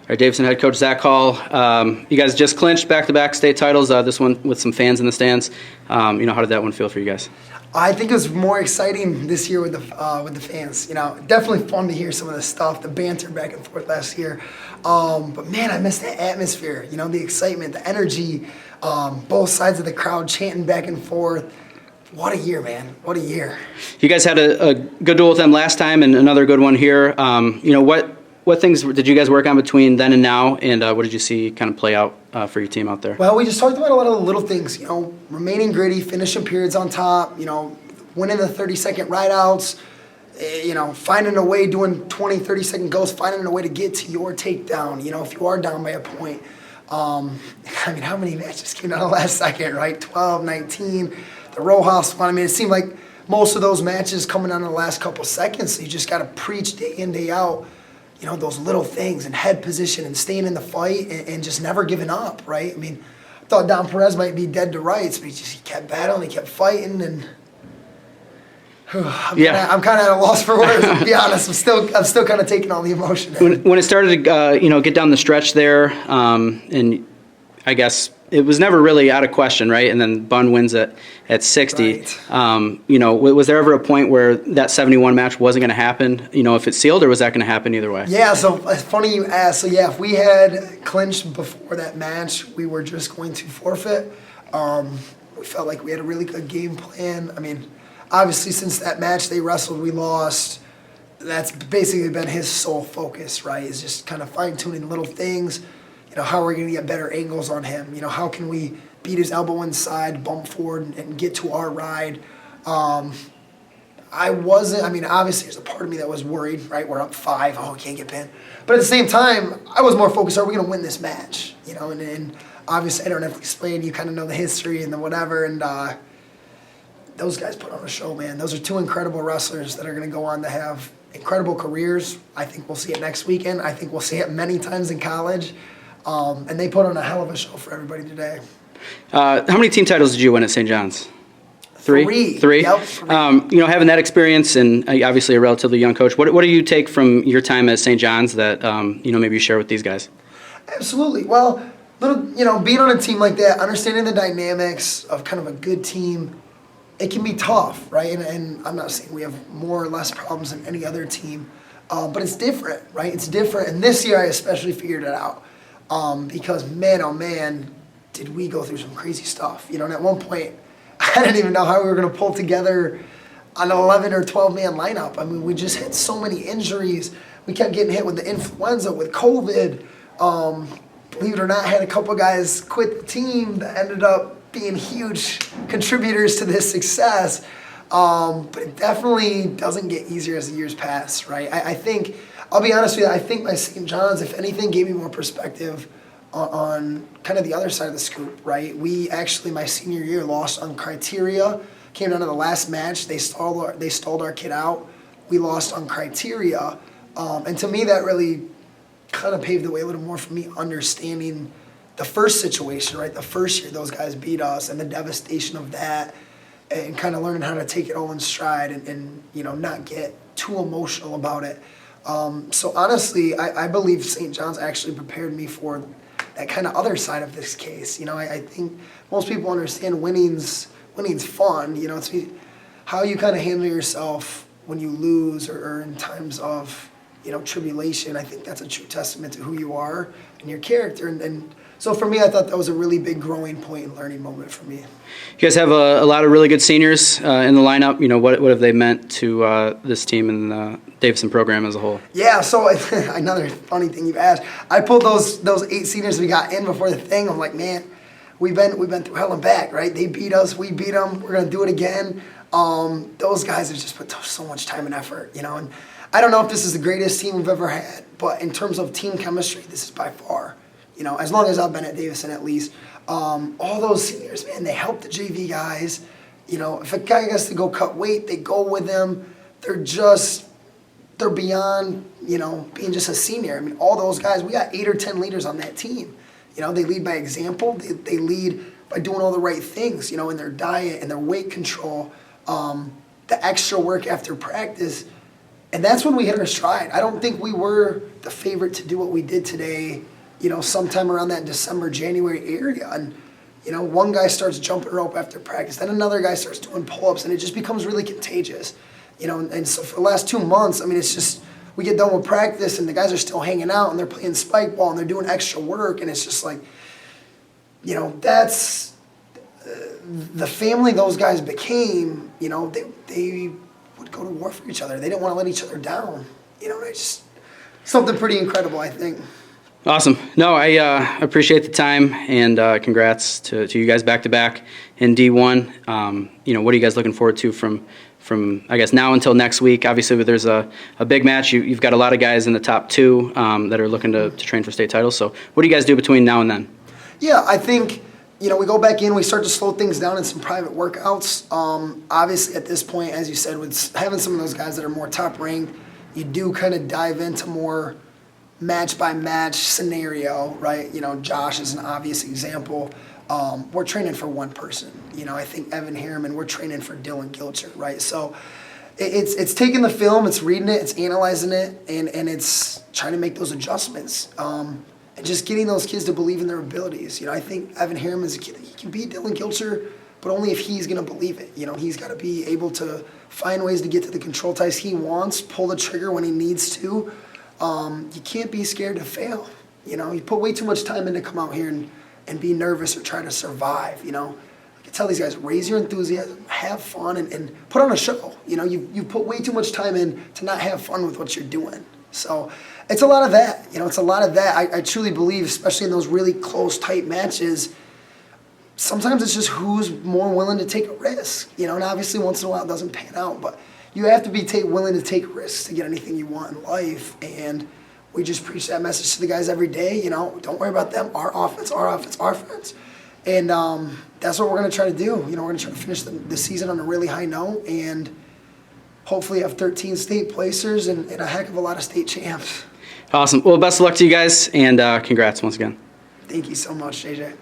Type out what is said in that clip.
Our Davison head coach, Zach Hall. You guys just clinched back-to-back state titles, this one with some fans in the stands. How did that one feel for you guys? I think it was more exciting this year with the fans. Definitely fun to hear some of the stuff, the banter back and forth last year. But man, I miss that atmosphere, the excitement, the energy, both sides of the crowd chanting back and forth. What a year, man. What a year. You guys had a good duel with them last time and another good one here. What things did you guys work on between then and now, and what did you see kind of play out for your team out there? Well, we just talked about a lot of the little things, remaining gritty, finishing periods on top, winning the 30-second rideouts, finding a way, doing 20, 30-second goals, finding a way to get to your takedown, if you are down by a point. How many matches came down the last second, right? 12, 19, the Rojas one. It seemed like most of those matches coming down in the last couple seconds, so you just got to preach day in, day out, those little things and head position and staying in the fight and just never giving up, right? I thought Don Perez might be dead to rights, but he kept battling, he kept fighting, and I'm kind of at a loss for words, to be honest. I'm still kind of taking all the emotion in. When it started to get down the stretch there, and I guess it was never really out of question, right? And then Bun wins at 60. Right. Was there ever a point where that 71 match wasn't going to happen? If it's sealed, or was that going to happen either way? Yeah. So it's funny you asked. So yeah, if we had clinched before that match, we were just going to forfeit. We felt like we had a really good game plan. Obviously, since that match they wrestled, we lost. That's basically been his sole focus, right? Is just kind of fine-tuning little things. How are we going to get better angles on him? How can we beat his elbow inside, bump forward, and get to our ride? Obviously there's a part of me that was worried, right? We're up 5, we can't get pinned. But at the same time, I was more focused, are we going to win this match? And obviously I don't have to explain, you kind of know the history and the whatever, and those guys put on a show, man. Those are 2 incredible wrestlers that are going to go on to have incredible careers. I think we'll see it next weekend. I think we'll see it many times in college. And they put on a hell of a show for everybody today. How many team titles did you win at St. John's? 3? 3? Yep. 3. Having that experience and obviously a relatively young coach, what do you take from your time at St. John's that, maybe you share with these guys? Absolutely. Well, being on a team like that, understanding the dynamics of kind of a good team, it can be tough, right? And I'm not saying we have more or less problems than any other team, but it's different, right? It's different. And this year I especially figured it out. Because man, oh man, did we go through some crazy stuff. And at one point, I didn't even know how we were going to pull together an 11 or 12-man lineup. We just had so many injuries. We kept getting hit with the influenza, with COVID. Believe it or not, I had a couple guys quit the team that ended up being huge contributors to this success. But it definitely doesn't get easier as the years pass, right? I think, I'll be honest with you, I think my St. John's, if anything, gave me more perspective on kind of the other side of the scoop, right? We actually, my senior year, lost on criteria. Came down to the last match. They stalled our kid out. We lost on criteria. And to me, that really kind of paved the way a little more for me understanding the first situation, right? The first year those guys beat us and the devastation of that, and kind of learning how to take it all in stride and not get too emotional about it. So honestly, I believe St. John's actually prepared me for that kind of other side of this case. I think most people understand winning's fun. It's how you kind of handle yourself when you lose or in times of tribulation. I think that's a true testament to who you are and your character. And so for me, I thought that was a really big growing point and learning moment for me. You guys have a lot of really good seniors in the lineup. What have they meant to this team and the Davison program as a whole? Yeah, so another funny thing you've asked. I pulled those 8 seniors we got in before the thing. I'm like, man, we've been through hell and back, right? They beat us, we beat them. We're gonna do it again. Those guys have just put so much time and effort, and I don't know if this is the greatest team we've ever had, but in terms of team chemistry, this is by far. As long as I've been at Davison at least, all those seniors, man, they help the JV guys. If a guy has to go cut weight, they go with them. They're beyond, being just a senior. All those guys, we got 8 or 10 leaders on that team. They lead by example. They lead by doing all the right things, in their diet and their weight control. The extra work after practice, And that's when we hit our stride. I don't think we were the favorite to do what we did today, sometime around that December, January area. And, one guy starts jumping rope after practice, then another guy starts doing pull-ups, and it just becomes really contagious. And so for the last 2 months, it's just, we get done with practice and the guys are still hanging out and they're playing spike ball and they're doing extra work, and it's just like, that's the family those guys became. They would go to war for each other. They didn't want to let each other down. It's just something pretty incredible, I think. Awesome. No, I appreciate the time, and congrats to you guys back-to-back in D1. What are you guys looking forward to from I guess now until next week? Obviously, there's a big match. You've got a lot of guys in the top 2 that are looking to train for state titles. So what do you guys do between now and then? Yeah, I think, we go back in, we start to slow things down in some private workouts. Obviously, at this point, as you said, with having some of those guys that are more top-ranked, you do kind of dive into more match-by-match scenario, right? Josh is an obvious example. We're training for one person. I think Evan Harriman, we're training for Dylan Gilcher, right? So it's taking the film, it's reading it, it's analyzing it, and it's trying to make those adjustments. And just getting those kids to believe in their abilities. I think Evan Harriman's a kid, he can beat Dylan Gilcher, but only if he's going to believe it. He's got to be able to find ways to get to the control ties he wants, pull the trigger when he needs to. You can't be scared to fail. You put way too much time in to come out here and be nervous or try to survive. I tell these guys, raise your enthusiasm, have fun, and put on a show. You put way too much time in to not have fun with what you're doing. So it's a lot of that. It's a lot of that. I truly believe, especially in those really close, tight matches, sometimes it's just who's more willing to take a risk. And obviously once in a while it doesn't pan out, but you have to be willing to take risks to get anything you want in life. And we just preach that message to the guys every day. Don't worry about them. Our offense, our offense, our offense. And that's what we're going to try to do. We're going to try to finish the season on a really high note and hopefully have 13 state placers and a heck of a lot of state champs. Awesome. Well, best of luck to you guys, and congrats once again. Thank you so much, JJ.